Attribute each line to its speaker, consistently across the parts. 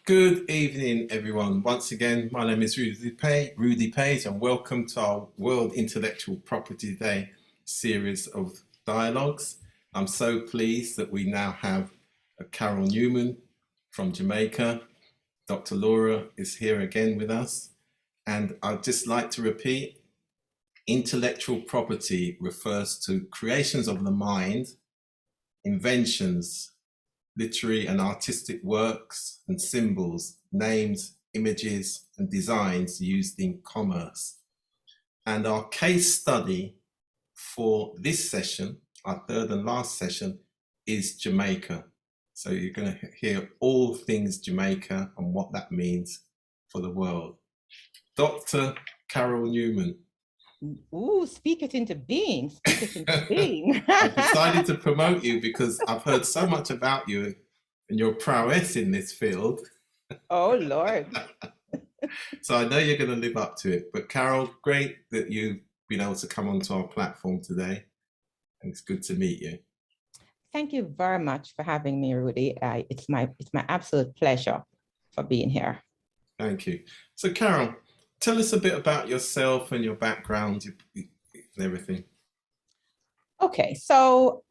Speaker 1: Good evening, everyone. Once again, my name is Rudy Page, and welcome to our World Intellectual Property Day series of dialogues. I'm so pleased that we now have Carol Newman from Jamaica. Dr. Laura is here again with us. And I'd just like to repeat, intellectual property refers to creations of the mind, inventions, literary and artistic works and symbols, names, images, and designs used in commerce. And our case study for this session, our third and last session, is Jamaica. So you're going to hear all things Jamaica and what that means for the world. Dr. Carol Newman.
Speaker 2: Ooh, speak it into being, speak it into being.
Speaker 1: I decided to promote you because I've heard so much about you and your prowess in this field.
Speaker 2: Oh, Lord.
Speaker 1: So I know you're going to live up to it. But Carol, great that you've been able to come onto our platform today. And it's good to meet you.
Speaker 2: Thank you very much for having me, Rudy. It's my absolute pleasure for being here.
Speaker 1: Thank you. So Carol, tell us a bit about yourself and your background and everything.
Speaker 2: Okay, so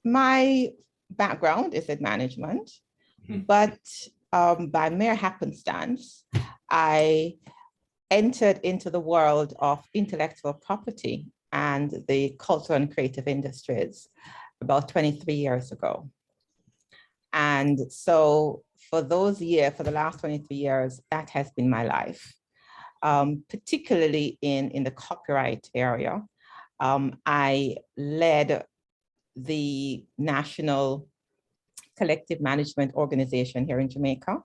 Speaker 2: my background is in management, but by mere happenstance, I entered into the world of intellectual property and the cultural and creative industries about 23 years ago. And so for the last 23 years, that has been my life, particularly in the copyright area. I led the National Collective Management Organization here in Jamaica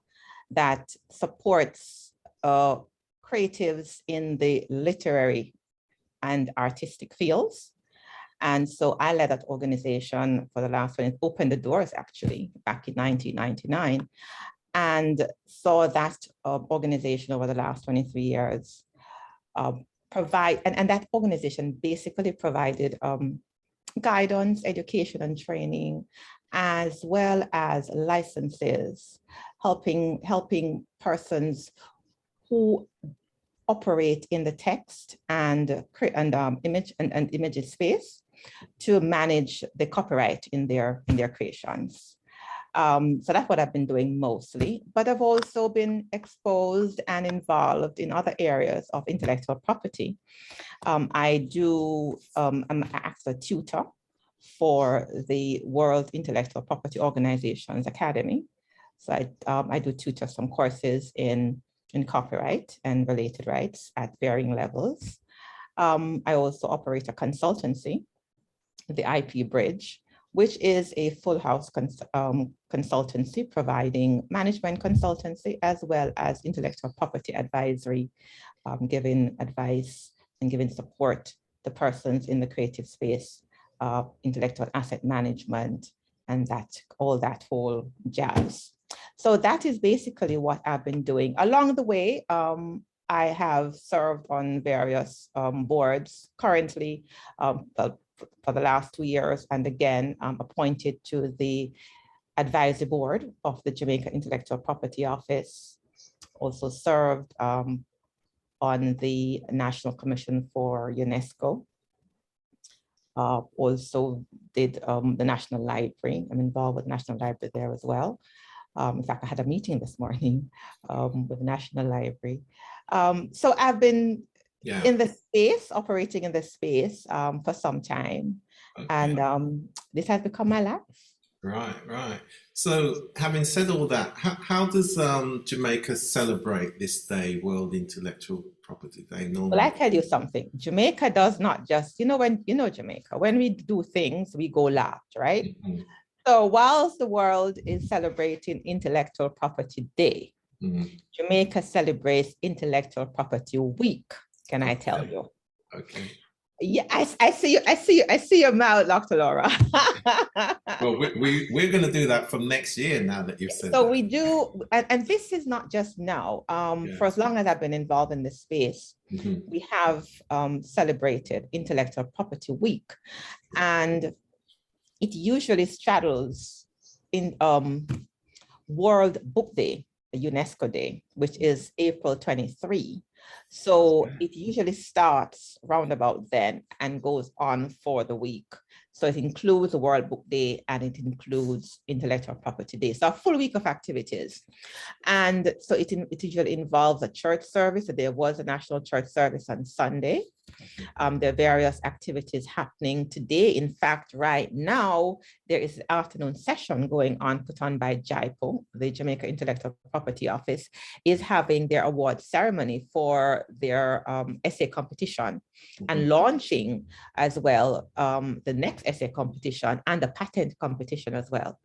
Speaker 2: that supports creatives in the literary and artistic fields. And so I led that organization for the last one. It opened the doors actually back in 1999, and saw that organization over the last 23 years provide, and that organization basically provided guidance, education, and training, as well as licenses, helping persons who operate in the text and images space to manage the copyright in their creations. So that's what I've been doing mostly, but I've also been exposed and involved in other areas of intellectual property. I'm actually a tutor for the World Intellectual Property Organizations Academy. So I do tutor some courses in copyright and related rights at varying levels. I also operate a consultancy, the IP Bridge, which is a full house consultancy providing management consultancy as well as intellectual property advisory, giving advice and giving support to persons in the creative space, intellectual asset management, and all that whole jazz. So that is basically what I've been doing. Along the way, I have served on various boards currently, for the last 2 years, and again, appointed to the advisory board of the Jamaica Intellectual Property Office. Also served on the National Commission for UNESCO. Also did the National Library. I'm involved with the National Library there as well. In fact, I had a meeting this morning with the National Library. So I've been in the space, operating in the space for some time. Okay. And this has become my life.
Speaker 1: Right. So having said all that, how does Jamaica celebrate this day, World Intellectual Property Day? Normally?
Speaker 2: Well, I tell you something, Jamaica does not just, Jamaica, when we do things, we go laughed, right? Mm-hmm. So whilst the world is celebrating Intellectual Property Day, Jamaica celebrates Intellectual Property Week. Can I tell you?
Speaker 1: Okay.
Speaker 2: Yeah, I see your mouth, Dr. Laura.
Speaker 1: Well, we're going to do that from next year now that you've said
Speaker 2: so
Speaker 1: that.
Speaker 2: We do, and this is not just now. For as long as I've been involved in this space, we have celebrated Intellectual Property Week, and it usually straddles in World Book Day UNESCO Day, which is April 23. So it usually starts round about then and goes on for the week. So it includes the World Book Day and it includes Intellectual Property Day. So a full week of activities. And so it usually involves a church service. So there was a national church service on Sunday. There are various activities happening today. In fact, right now, there is an afternoon session going on put on by JIPO, the Jamaica Intellectual Property Office, is having their award ceremony for their essay competition and launching as well the next essay competition and the patent competition as well.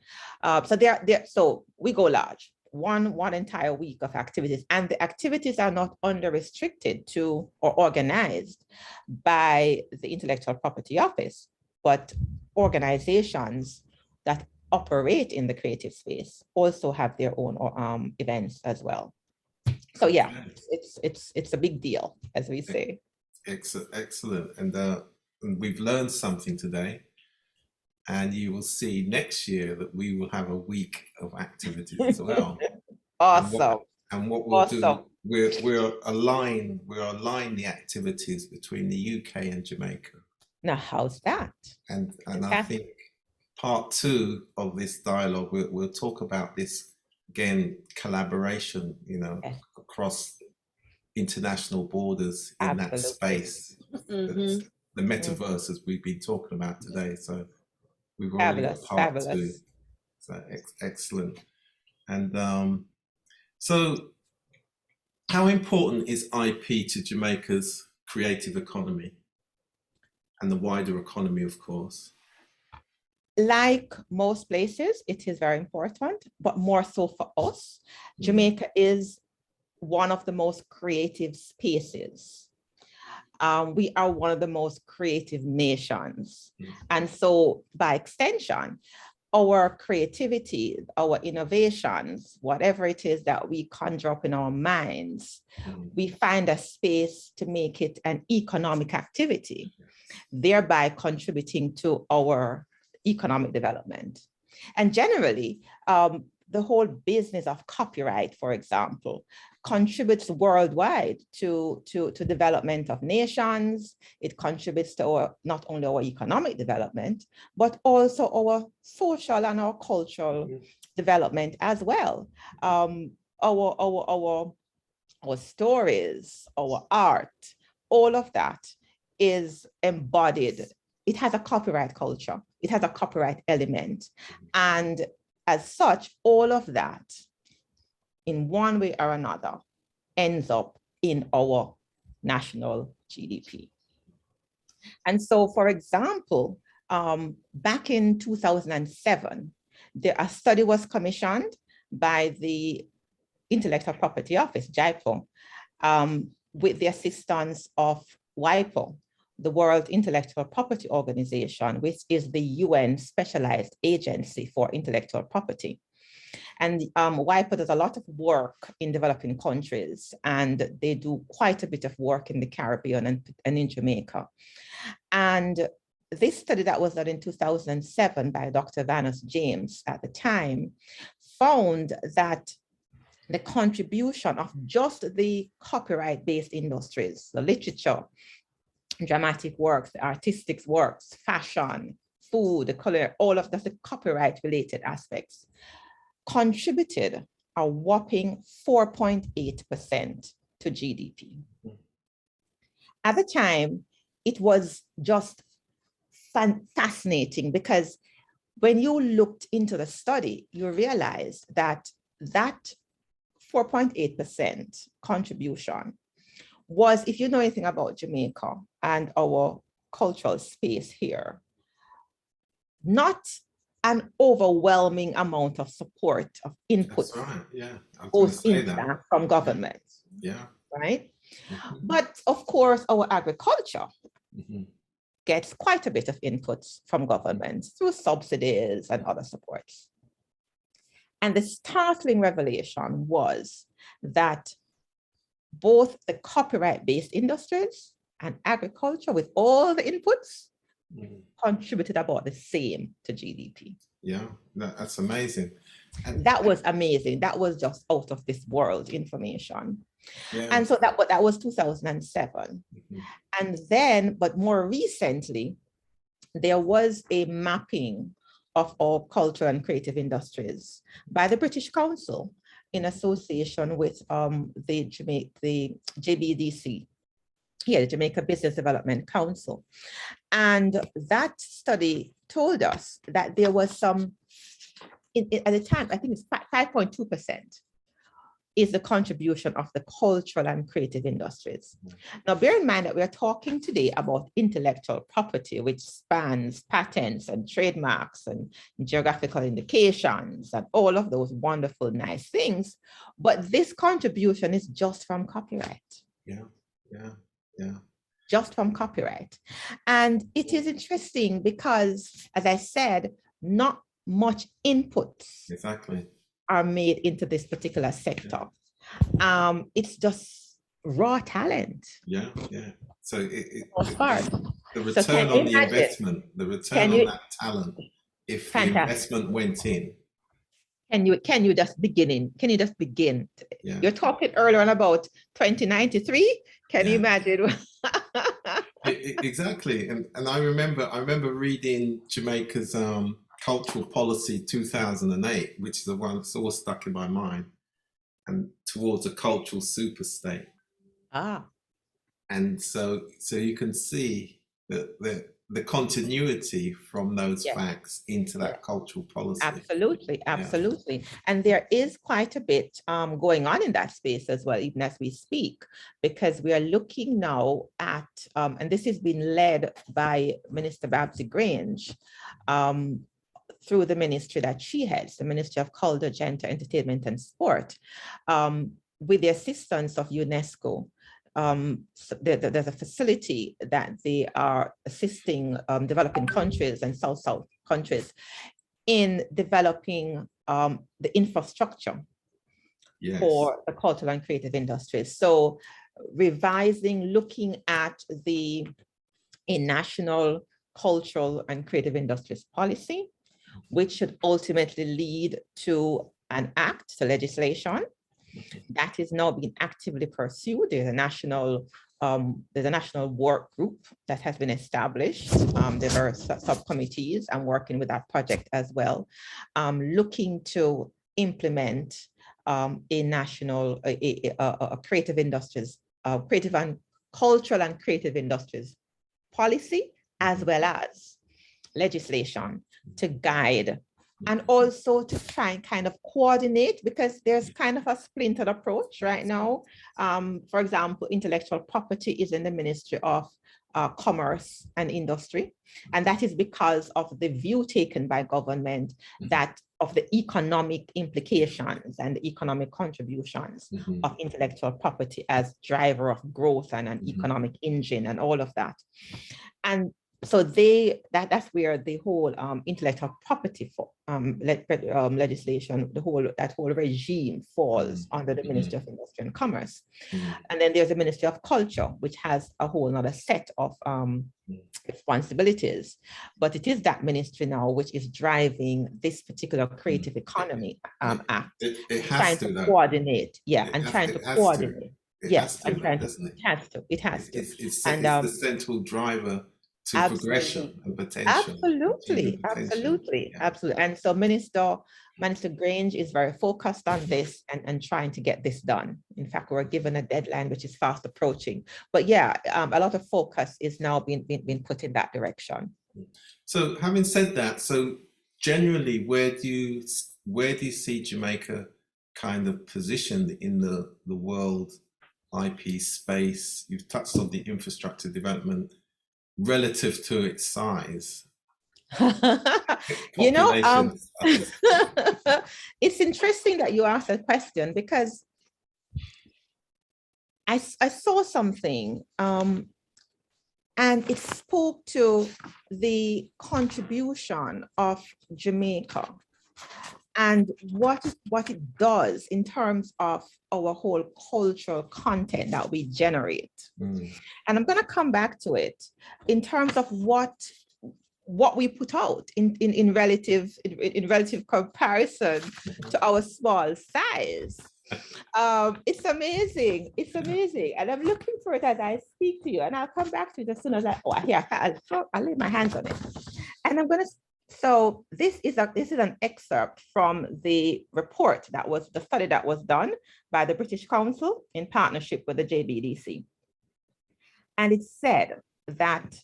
Speaker 2: So we go large. One entire week of activities, and the activities are not restricted to or organized by the Intellectual Property Office, but organizations that operate in the creative space also have their own events as well. So yeah, it's a big deal, as we say.
Speaker 1: Excellent, and we've learned something today. And you will see next year that we will have a week of activities as well.
Speaker 2: Awesome.
Speaker 1: And what we'll do, we'll align the activities between the UK and Jamaica.
Speaker 2: Now, how's that?
Speaker 1: And I think part 2 of this dialogue, we'll talk about this again, collaboration, across international borders in that space. The metaverse, as we've been talking about today. So we've already got part 2. So excellent. And so how important is IP to Jamaica's creative economy and the wider economy, of course?
Speaker 2: Like most places, it is very important, but more so for us. Jamaica is one of the most creative spaces. We are one of the most creative nations. And so by extension, our creativity, our innovations, whatever it is that we conjure up in our minds, we find a space to make it an economic activity, thereby contributing to our economic development. And generally, the whole business of copyright, for example, contributes worldwide to development of nations. It contributes to not only our economic development, but also our social and our cultural development as well. Our stories, our art, all of that is embodied. It has a copyright culture. It has a copyright element. And as such, all of that, in one way or another, ends up in our national GDP. And so, for example, back in 2007, a study was commissioned by the Intellectual Property Office, JIPO, with the assistance of WIPO, the World Intellectual Property Organization, which is the UN specialized agency for intellectual property. And WIPO does a lot of work in developing countries, and they do quite a bit of work in the Caribbean and in Jamaica. And this study that was done in 2007 by Dr. Vanus James at the time found that the contribution of just the copyright-based industries, the literature, dramatic works, the artistic works, fashion, food, the color, all of the copyright-related aspects, contributed a whopping 4.8% to GDP. At the time, it was just fascinating because when you looked into the study, you realized that 4.8% contribution was, if you know anything about Jamaica and our cultural space here, not an overwhelming amount of support of input.
Speaker 1: That's right. Yeah,
Speaker 2: goes into that from government.
Speaker 1: Yeah.
Speaker 2: Right. But of course, our agriculture gets quite a bit of inputs from government through subsidies and other supports. And the startling revelation was that both the copyright-based industries and agriculture, with all the inputs, contributed about the same to GDP.
Speaker 1: Yeah, that's amazing. And
Speaker 2: that was amazing. That was just out of this world information.
Speaker 1: yeah.
Speaker 2: And so that was 2007. And then, but more recently, there was a mapping of our cultural and creative industries by the British Council in association with the JBDC, the Jamaica Business Development Council. And that study told us that there was some, at the time, I think it's 5.2% is the contribution of the cultural and creative industries. Now, bear in mind that we are talking today about intellectual property, which spans patents and trademarks and geographical indications and all of those wonderful, nice things. But this contribution is just from copyright. Just from copyright. And it is interesting because, as I said, not much inputs are made into this particular sector. It's just raw talent.
Speaker 1: So the return
Speaker 2: so
Speaker 1: on the investment, the return on that talent, if the investment went in.
Speaker 2: Can you just begin? You're talking earlier on about 2093. Can you imagine?
Speaker 1: Exactly. And I remember reading Jamaica's Cultural Policy 2008, which is the one that's all stuck in my mind, and towards a cultural super state. And so you can see that the continuity from those facts into that cultural policy.
Speaker 2: Absolutely. And there is quite a bit going on in that space as well, even as we speak, because we are looking now at, and this has been led by Minister Babsy Grange, through the ministry that she heads, the Ministry of Culture, Gender, Entertainment and Sport, with the assistance of UNESCO. So there's a facility that they are assisting developing countries and South countries in developing the infrastructure for the cultural and creative industries. So revising, looking at a national cultural and creative industries policy, which should ultimately lead to an act, to legislation that is now being actively pursued. There's a national work group that has been established. There are subcommittees. I'm working with that project as well, looking to implement a national creative industries, creative and cultural and creative industries policy, as well as legislation to guide and also to try and kind of coordinate, because there's kind of a splintered approach right now. For example, intellectual property is in the Ministry of Commerce and Industry, and that is because of the view taken by government that of the economic implications and the economic contributions of intellectual property as driver of growth and an economic engine and all of that. And so that's where the whole intellectual property legislation, that whole regime falls under the Ministry of Industry and Commerce. And then there's the Ministry of Culture, which has a whole other set of responsibilities. But it is that ministry now which is driving this particular Creative Economy Act.
Speaker 1: It has to
Speaker 2: coordinate. It has to.
Speaker 1: It's the central driver to progression and potential.
Speaker 2: Absolutely. And so Minister Grange is very focused on this and trying to get this done. In fact, we're given a deadline which is fast approaching. But a lot of focus is now being put in that direction.
Speaker 1: So having said that, so generally, where do you see Jamaica kind of positioned in the world IP space? You've touched on the infrastructure development relative to its size.
Speaker 2: It's interesting that you asked that question, because I saw something and it spoke to the contribution of Jamaica and what it does in terms of our whole cultural content that we generate. And I'm going to come back to it in terms of what what we put out in relative comparison to our small size. It's amazing. It's amazing. And I'm looking for it as I speak to you. And I'll come back to it as soon as I'll lay my hands on it. And I'm going to, so this is an excerpt from the report the study that was done by the British Council in partnership with the JBDC. And it said that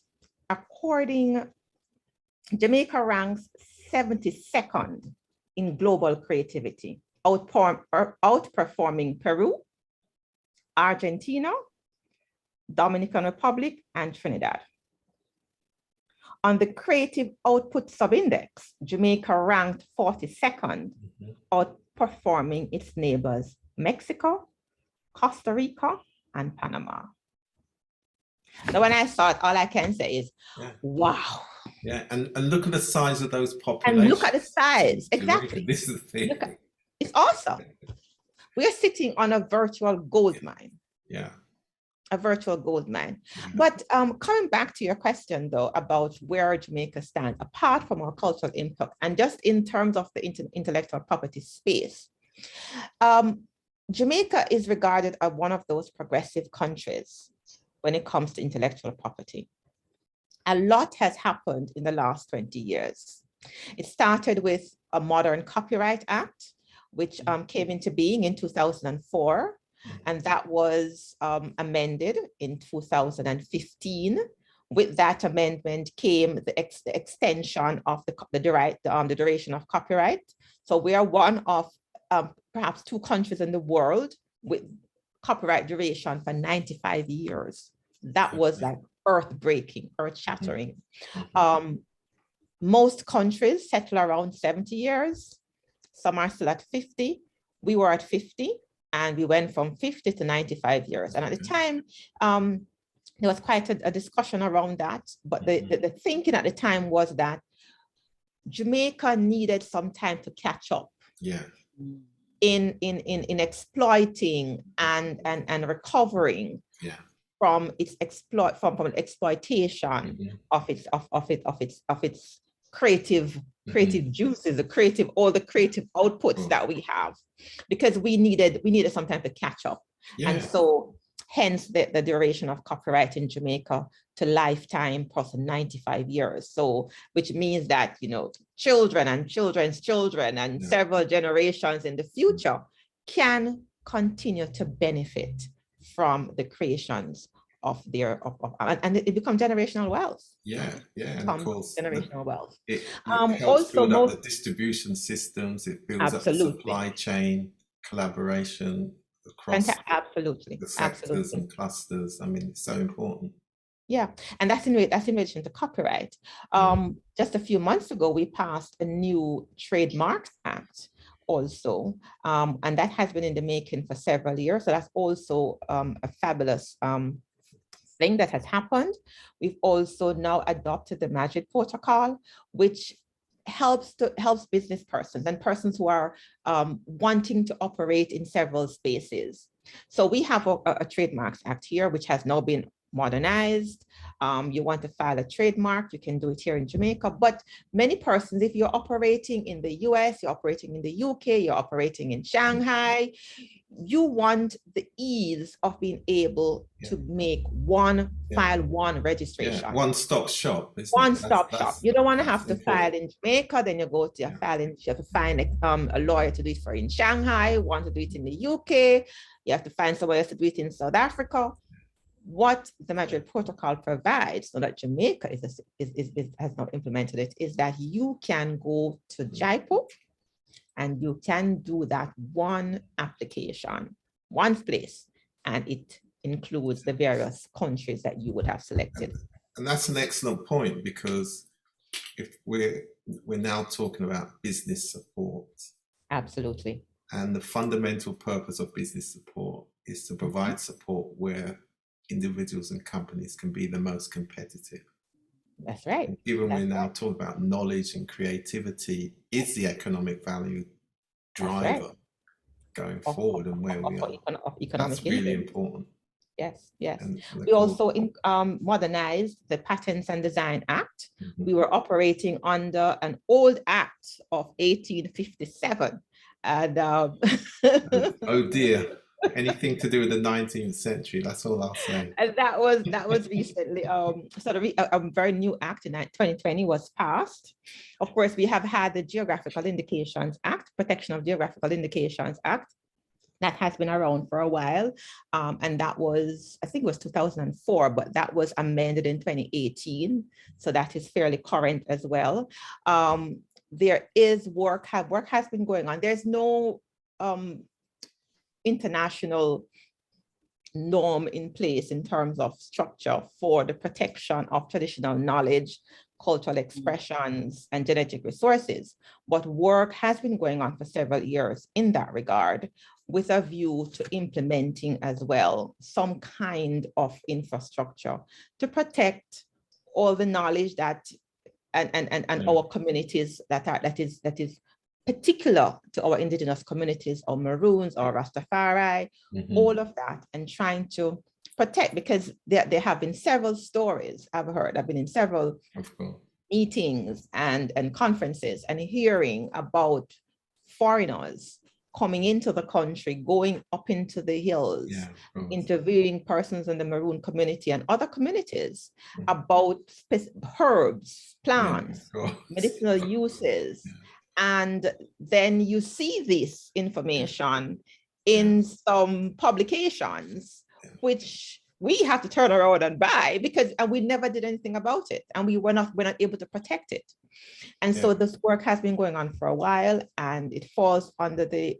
Speaker 2: Jamaica ranks 72nd in global creativity, outperforming Peru, Argentina, Dominican Republic, and Trinidad. On the Creative Output Subindex, Jamaica ranked 42nd, outperforming its neighbors, Mexico, Costa Rica, and Panama. Now, when I saw it, all I can say is, wow.
Speaker 1: Yeah, and look at the size of those populations.
Speaker 2: And look at the size, exactly.
Speaker 1: This is the thing.
Speaker 2: It's awesome. We are sitting on a virtual gold mine.
Speaker 1: Yeah.
Speaker 2: A virtual gold mine. But coming back to your question, though, about where Jamaica stands, apart from our cultural impact, and just in terms of the intellectual property space, Jamaica is regarded as one of those progressive countries when it comes to intellectual property. A lot has happened in the last 20 years. It started with a modern Copyright Act, which came into being in 2004, and that was amended in 2015. With that amendment came the extension of the duration of copyright. So we are one of perhaps 2 countries in the world with copyright duration for 95 years. That was like earth-breaking, earth-shattering. Most countries settle around 70 years. Some are still at 50. We were at 50, and we went from 50 to 95 years. And at the time, there was quite a discussion around that. But the thinking at the time was that Jamaica needed some time to catch up. Yeah. In exploiting and recovering. Yeah. From its exploitation of its creative juices, all the creative outputs that we have, because we needed some time to catch up. Yeah. And so hence the duration of copyright in Jamaica to lifetime plus 95 years. So which means that, children and children's children and several generations in the future can continue to benefit from the creations of and it becomes generational wealth. Yeah, and of course, generational wealth.
Speaker 1: It helps also build up the distribution systems. It builds up the supply chain collaboration across the sectors and clusters. I mean, it's so important.
Speaker 2: Yeah, and that's in relation to copyright. Just a few months ago, we passed a new Trademarks Act also, and that has been in the making for several years. So that's also a fabulous thing that has happened. We've also now adopted the Madrid Protocol, which helps business persons and persons who are wanting to operate in several spaces. So we have a Trademarks Act here, which has now been modernized. You want to file a trademark, you can do it here in Jamaica. But many persons, if you're operating in the US, you're operating in the UK, you're operating in Shanghai, you want the ease of being able to make file one registration.
Speaker 1: Yeah. One-stop shop.
Speaker 2: One-stop shop. You don't want to have to file in Jamaica, then you go to you have to find a lawyer to do it for in Shanghai, want to do it in the UK, you have to find somebody else to do it in South Africa. What the Madrid Protocol provides, so that Jamaica has not implemented it, is that you can go to Jaipur and you can do that one application, one place, and it includes the various countries that you would have selected.
Speaker 1: And that's an excellent point, because if we're now talking about business support.
Speaker 2: Absolutely.
Speaker 1: And the fundamental purpose of business support is to provide support where individuals and companies can be the most competitive.
Speaker 2: That's right.
Speaker 1: And given we're now talking about knowledge and creativity is the economic value driver going forward and where we are. That's really important.
Speaker 2: Yes, yes.
Speaker 1: And of
Speaker 2: We
Speaker 1: course,
Speaker 2: also modernized the Patents and Design Act.
Speaker 1: mhm.
Speaker 2: We were operating under an old act of 1857. And
Speaker 1: Oh dear, anything to do with the 19th century, that's all I'll say.
Speaker 2: and that was recently sort of a very new act in 2020 was passed. Of course, we have had the Geographical Indications Act, Protection of Geographical Indications Act, that has been around for a while. And that was, I think it was 2004, but that was amended in 2018. So that is fairly current as well. There is work has been going on. There's no international norm in place in terms of structure for the protection of traditional knowledge, cultural expressions, and genetic resources. But work has been going on for several years in that regard, with a view to implementing as well some kind of infrastructure to protect all the knowledge that and our communities that is particular to our indigenous communities, or Maroons or Rastafari, all of that, and trying to protect, because there have been several stories I've heard. I've been in several meetings and conferences and hearing about foreigners coming into the country, going up into the hills, interviewing persons in the Maroon community and other communities about herbs, plants, medicinal uses. And then you see this information in some publications, which we have to turn around and buy, because we never did anything about it, and we're not able to protect it. And so this work has been going on for a while, and it falls under the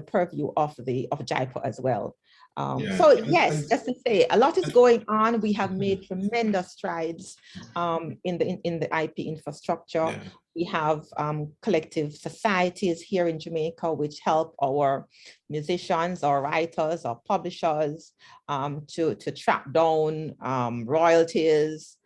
Speaker 2: purview of JIPO as well. So yes, just to say, a lot is going on. We have made tremendous strides in the IP infrastructure. We have collective societies here in Jamaica which help our musicians, our writers, our publishers to track down royalties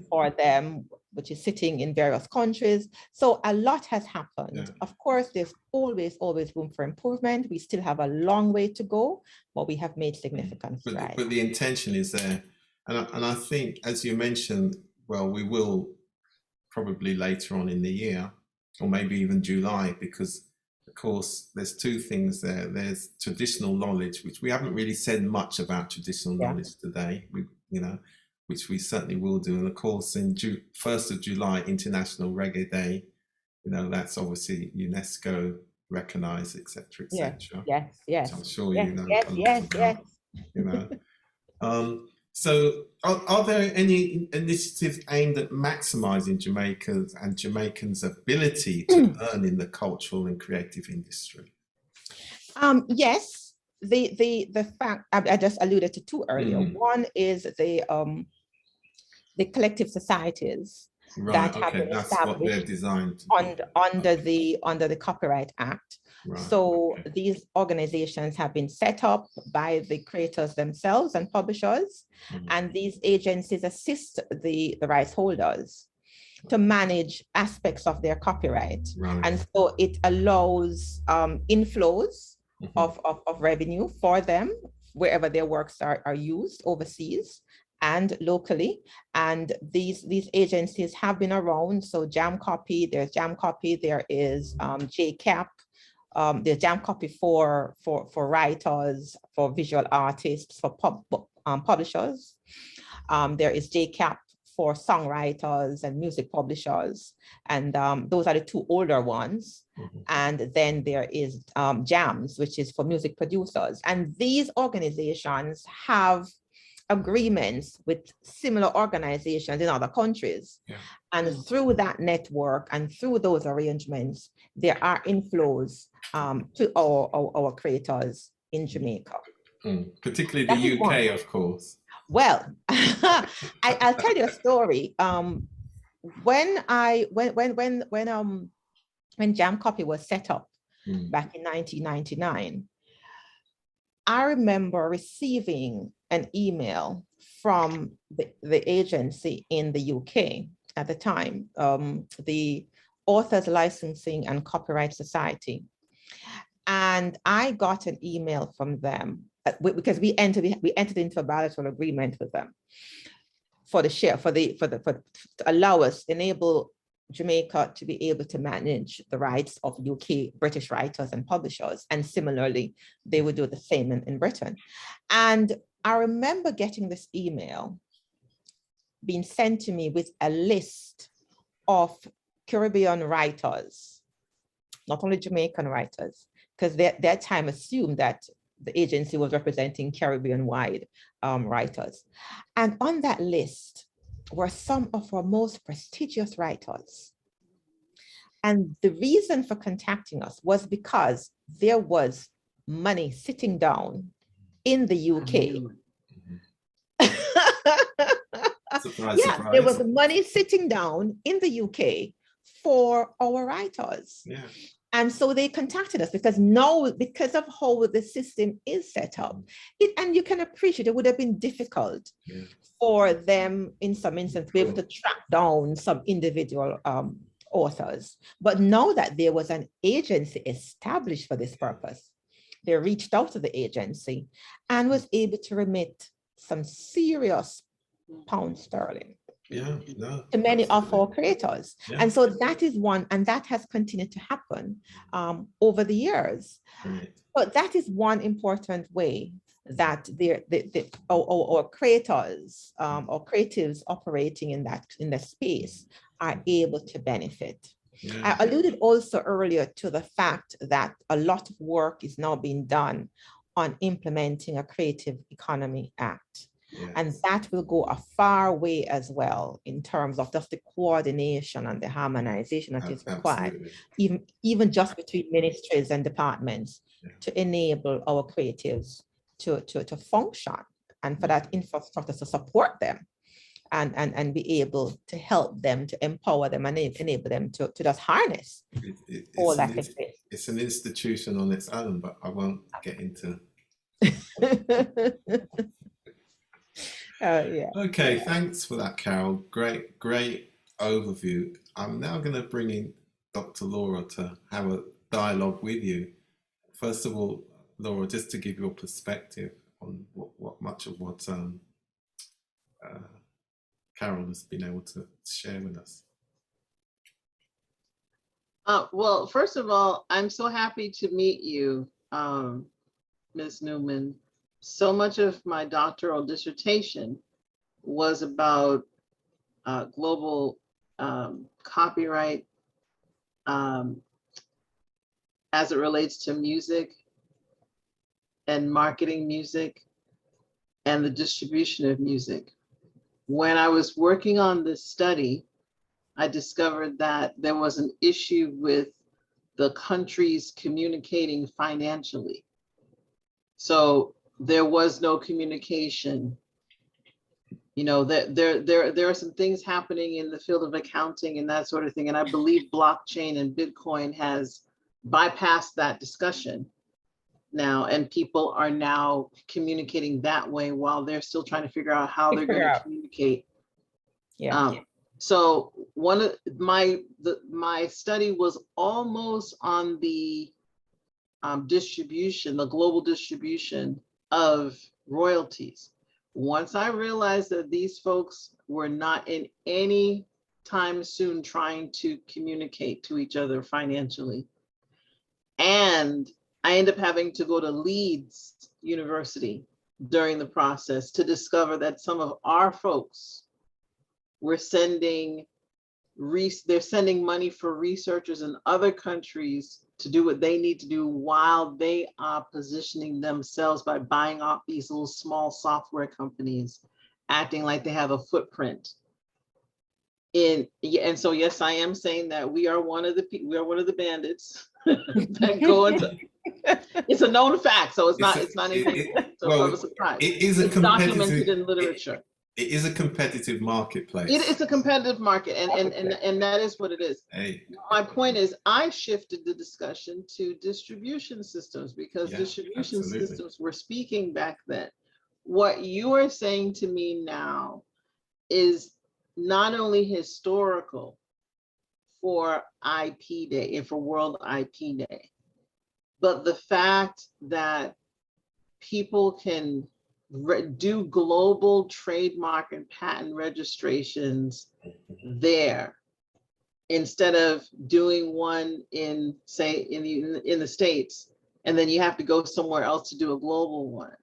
Speaker 2: for them, which is sitting in various countries. So a lot has happened. Of course, there's always room for improvement. We still have a long way to go, but we have made significant strides.
Speaker 1: But the intention is there. And I think, as you mentioned, well, we will probably later on in the year, or maybe even July, because of course there's two things there. There's traditional knowledge, which we haven't really said much about traditional knowledge today, which we certainly will do. And of course, in 1st of July, International Reggae Day, that's obviously UNESCO recognized, etc., etc.
Speaker 2: Yes.
Speaker 1: I'm sure you know.
Speaker 2: Yes.
Speaker 1: So are there any initiatives aimed at maximizing Jamaica's and Jamaicans' ability to earn in the cultural and creative industry?
Speaker 2: Yes, the fact I just alluded to two earlier. One is the collective societies that have been established under the Copyright Act. So these organizations have been set up by the creators themselves and publishers, and these agencies assist the rights holders to manage aspects of their copyright. And so it allows inflows of revenue for them wherever their works are used overseas and locally. And these agencies have been around. So Jam Copy, there's Jam Copy, there is JCAP, there's Jam Copy for writers, for visual artists, for publishers. There is JCAP for songwriters and music publishers. And those are the two older ones. And then there is JAMS, which is for music producers. And these organizations have agreements with similar organizations in other countries. And through that network and through those arrangements, there are inflows to our creators in Jamaica.
Speaker 1: Particularly the UK, of course.
Speaker 2: Well, I'll tell you a story. When Jam Copy was set up back in 1999, I remember receiving an email from the agency in the UK at the time, the Authors Licensing and Copyright Society. And I got an email from them because we entered into a bilateral agreement with them for the share, to allow us, enable Jamaica to be able to manage the rights of UK British writers and publishers. And similarly, they would do the same in Britain. And I remember getting this email being sent to me with a list of Caribbean writers, not only Jamaican writers, because their time assumed that the agency was representing Caribbean-wide writers. And on that list were some of our most prestigious writers. And the reason for contacting us was because there was money sitting down in the UK.
Speaker 1: Surprise,
Speaker 2: yeah,
Speaker 1: surprise.
Speaker 2: there was money sitting down in the UK for our writers.
Speaker 1: Yeah.
Speaker 2: And so they contacted us because now, because of how the system is set up, and you can appreciate it would have been difficult for them in some instances to be able to track down some individual authors. But now that there was an agency established for this purpose, they reached out to the agency and was able to remit some serious pound sterling to many of our creators. And so that is one, and that has continued to happen over the years. But that is one important way that our creators or creatives operating in the space are able to benefit. I alluded also earlier to the fact that a lot of work is now being done on implementing a Creative Economy Act. And that will go a far way as well in terms of just the coordination and the harmonization that is required, even just between ministries and departments to enable our creatives to function and for that infrastructure to support them and be able to help them, to empower them and enable them to just harness all that exists.
Speaker 1: It's an institution on its own, but I won't get into. Okay, thanks for that, Carol. Great overview. I'm now going to bring in Dr. Laura to have a dialogue with you. First of all, Laura, just to give your perspective on what much of what Carol has been able to share with us.
Speaker 3: Well, first of all, I'm so happy to meet you, Ms. Newman. So much of my doctoral dissertation was about global copyright as it relates to music and marketing music and the distribution of music. When I was working on this study, I discovered that there was an issue with the countries communicating financially. So there was no communication. You know, there are some things happening in the field of accounting and that sort of thing. And I believe blockchain and Bitcoin has bypassed that discussion now, and people are now communicating that way while they're still trying to figure out how they're going to communicate. So one of my study was almost on the distribution, the global distribution of royalties. Once I realized that these folks were not in any time soon trying to communicate to each other financially, and I ended up having to go to Leeds University during the process to discover that some of our folks were sending money for researchers in other countries to do what they need to do while they are positioning themselves by buying off these little small software companies, acting like they have a footprint. And so, yes, I am saying that we are one of the bandits that go into. It's a known fact, so it's not anything of a surprise. It's documented in literature.
Speaker 1: It is a competitive marketplace.
Speaker 3: It's a competitive market, and that is what it is. My point is, I shifted the discussion to distribution systems because distribution systems were speaking back then. What you are saying to me now is not only historical for IP Day and for World IP Day, but the fact that people can do global trademark and patent registrations there instead of doing one in, say, in the States, and then you have to go somewhere else to do a global one.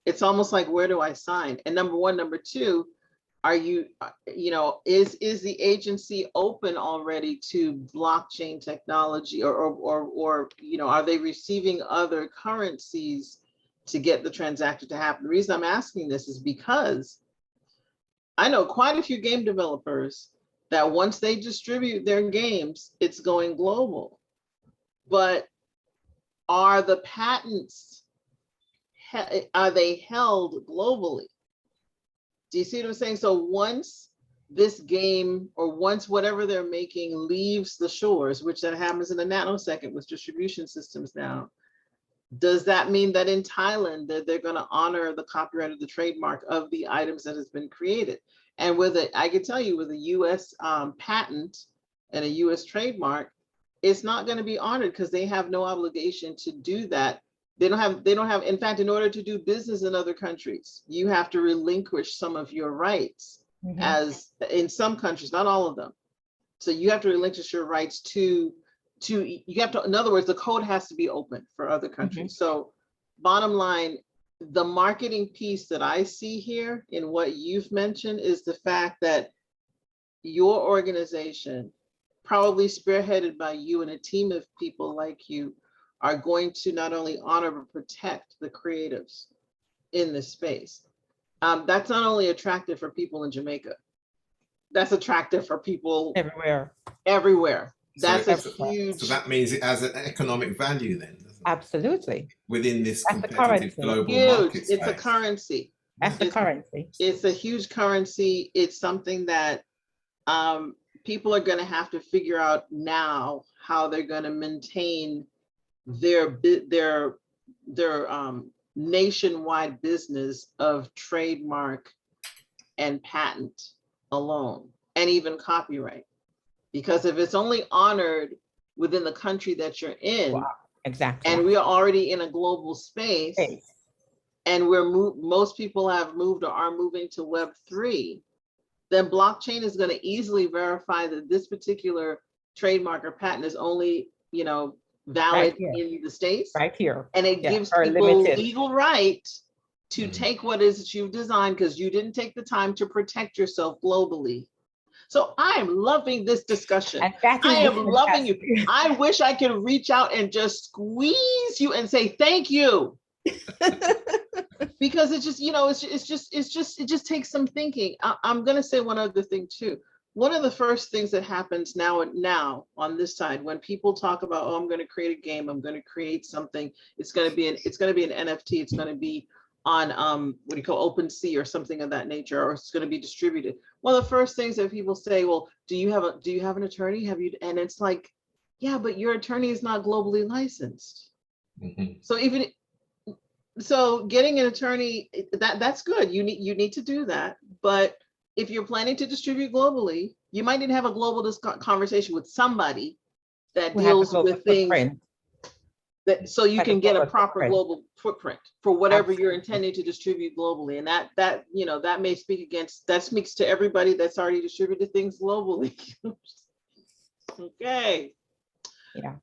Speaker 3: It's almost like, where do I sign? And number one, number two, are you, is the agency open already to blockchain technology, or are they receiving other currencies to get the transaction to happen? The reason I'm asking this is because I know quite a few game developers that once they distribute their games, it's going global. But are the patents, are they held globally? Do you see what I'm saying? So once this game, or once whatever they're making leaves the shores, which that happens in a nanosecond with distribution systems now, does that mean that in Thailand that they're going to honor the copyright of the trademark of the items that has been created? And with it, I can tell you, with a US patent and a US trademark, it's not going to be honored because they have no obligation to do that. They don't have, in fact, in order to do business in other countries, you have to relinquish some of your rights, as in some countries, not all of them. So you have to relinquish your rights you have to, in other words, the code has to be open for other countries. So bottom line, the marketing piece that I see here in what you've mentioned is the fact that your organization, probably spearheaded by you and a team of people like you, are going to not only honor but protect the creatives in this space. That's not only attractive for people in Jamaica, that's attractive for people everywhere. That's huge.
Speaker 1: So that means it has an economic value then, doesn't it?
Speaker 2: Absolutely.
Speaker 1: Within this
Speaker 2: That's
Speaker 1: competitive global
Speaker 3: huge.
Speaker 1: market space.
Speaker 3: It's a currency.
Speaker 2: That's the currency.
Speaker 3: It's a huge currency. It's something that people are going to have to figure out now how they're going to maintain their nationwide business of trademark and patent alone, and even copyright. Because if it's only honored within the country that you're in,
Speaker 2: Wow, exactly,
Speaker 3: and we are already in a global space, and most people have moved or are moving to Web3, then blockchain is going to easily verify that this particular trademark or patent is only, valid in the States.
Speaker 2: Right here.
Speaker 3: And it gives people legal right to take what is that you've designed, because you didn't take the time to protect yourself globally. So I am loving this discussion. I am loving you. I wish I could reach out and just squeeze you and say thank you. Because it's just, it just takes some thinking. I'm going to say one other thing too. One of the first things that happens now on this side, when people talk about, oh, I'm going to create a game, I'm going to create something, it's going to be an NFT, it's going to be on what do you call OpenSea or something of that nature, or it's going to be distributed. One of the first things that people say, well, do you have an attorney? And it's like, yeah, but your attorney is not globally licensed. So getting an attorney, that's good. You need to do that. But if you're planning to distribute globally, you might need to have a global conversation with somebody that deals with things that, so you can get a proper global footprint for whatever you're intending to distribute globally. And that may speaks to everybody that's already distributed things globally. Okay.
Speaker 2: Yeah.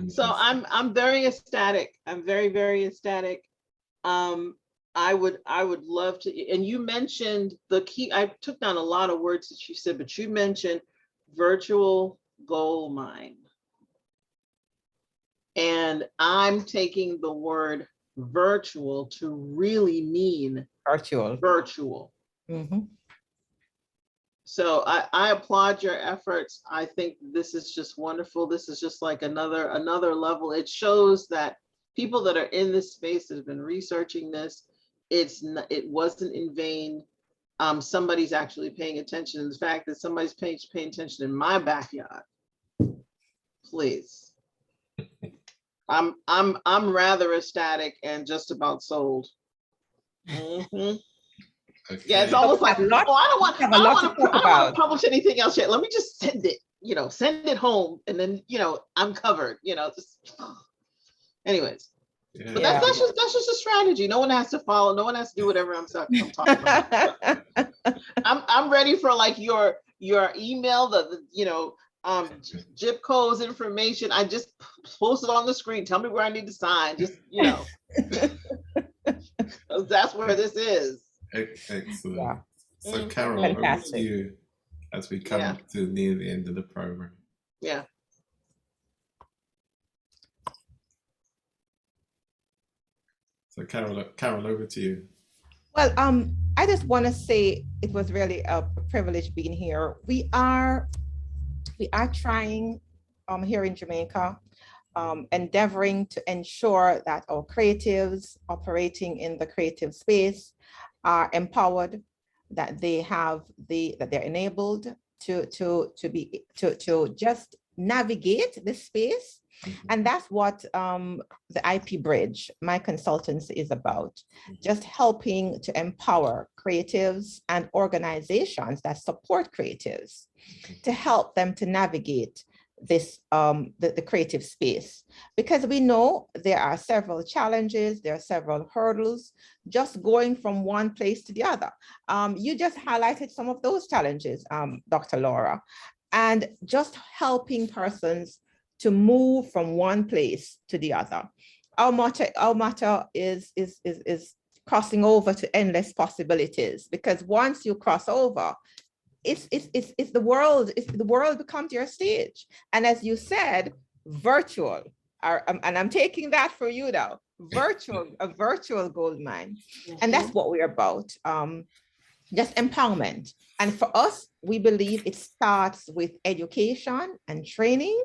Speaker 3: So I'm very ecstatic. I'm very, very ecstatic. I would love to, and you mentioned the key, I took down a lot of words that you said, but you mentioned virtual gold mine. And I'm taking the word virtual to really mean virtual. So I applaud your efforts. I think this is just wonderful. This is just like another level. It shows that people that are in this space that have been researching this, it wasn't in vain. Somebody's actually paying attention. And the fact that somebody's paying attention in my backyard, please. I'm rather ecstatic and just about sold. Okay. Yeah, it's almost like, oh, I don't want to publish anything else yet. Let me just send it, send it home, and then, I'm covered, just. Anyways,
Speaker 1: Yeah.
Speaker 3: but that's just a strategy. No one has to follow. No one has to do whatever I'm talking about. I'm ready for like your email, the zip codes information. I just post it on the screen. Tell me where I need to sign. Just that's where this is.
Speaker 1: Excellent.
Speaker 2: Yeah.
Speaker 1: So Carol, over to you as we come to near the end of the program.
Speaker 3: Yeah.
Speaker 2: So
Speaker 1: Carol, over to you.
Speaker 2: Well, I just want to say it was really a privilege being here. We are trying here in Jamaica, endeavoring to ensure that our creatives operating in the creative space are empowered, that they have that they're enabled to just navigate this space. And that's what the IP Bridge, my consultancy, is about. Just helping to empower creatives and organizations that support creatives to help them to navigate this the creative space, because we know there are several challenges, there are several hurdles just going from one place to the other. You just highlighted some of those challenges, Dr. Laura, and just helping persons to move from one place to the other. Our motto is crossing over to endless possibilities, because once you cross over, it's the world becomes your stage. And as you said, virtual, and I'm taking that for you now, a virtual gold mine. And that's what we're about, just empowerment. And for us, we believe it starts with education and training,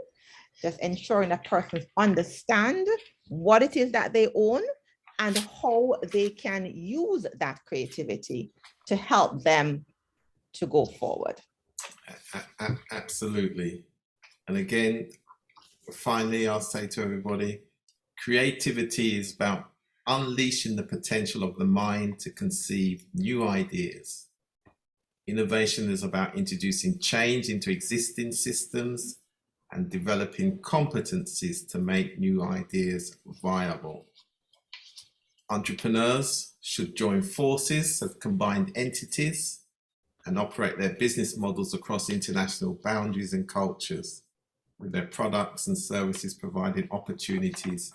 Speaker 2: just ensuring that persons understand what it is that they own and how they can use that creativity to help them to go forward.
Speaker 1: Absolutely. And again, finally, I'll say to everybody, creativity is about unleashing the potential of the mind to conceive new ideas. Innovation is about introducing change into existing systems and developing competencies to make new ideas viable. Entrepreneurs should join forces as combined entities and operate their business models across international boundaries and cultures, with their products and services providing opportunities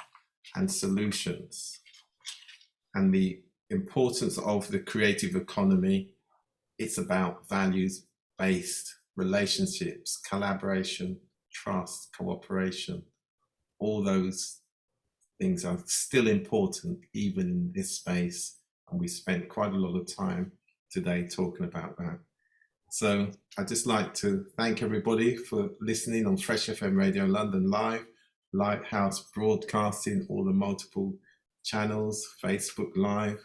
Speaker 1: and solutions. And the importance of the creative economy, it's about values-based relationships, collaboration, trust, cooperation. All those things are still important even in this space. And we spent quite a lot of time today talking about that. So I'd just like to thank everybody for listening on Fresh FM Radio London Live, Lighthouse Broadcasting, all the multiple channels, Facebook Live,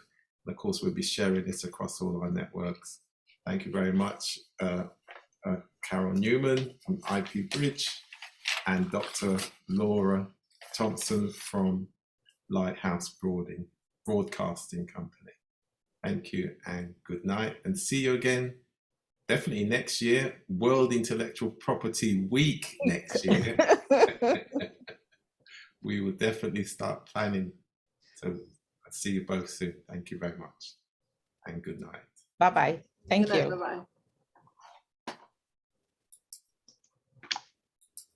Speaker 1: and of course we'll be sharing this across all our networks. Thank you very much, Carol Newman from IP Bridge and Dr. Laura Thompson from Lighthouse Broadcasting Company. Thank you and good night, and see you again definitely next year, World Intellectual Property Week next year. We will definitely start planning. So I'll see you both soon. Thank you very much and good night.
Speaker 2: Bye-bye. Thank you.
Speaker 3: Bye-bye.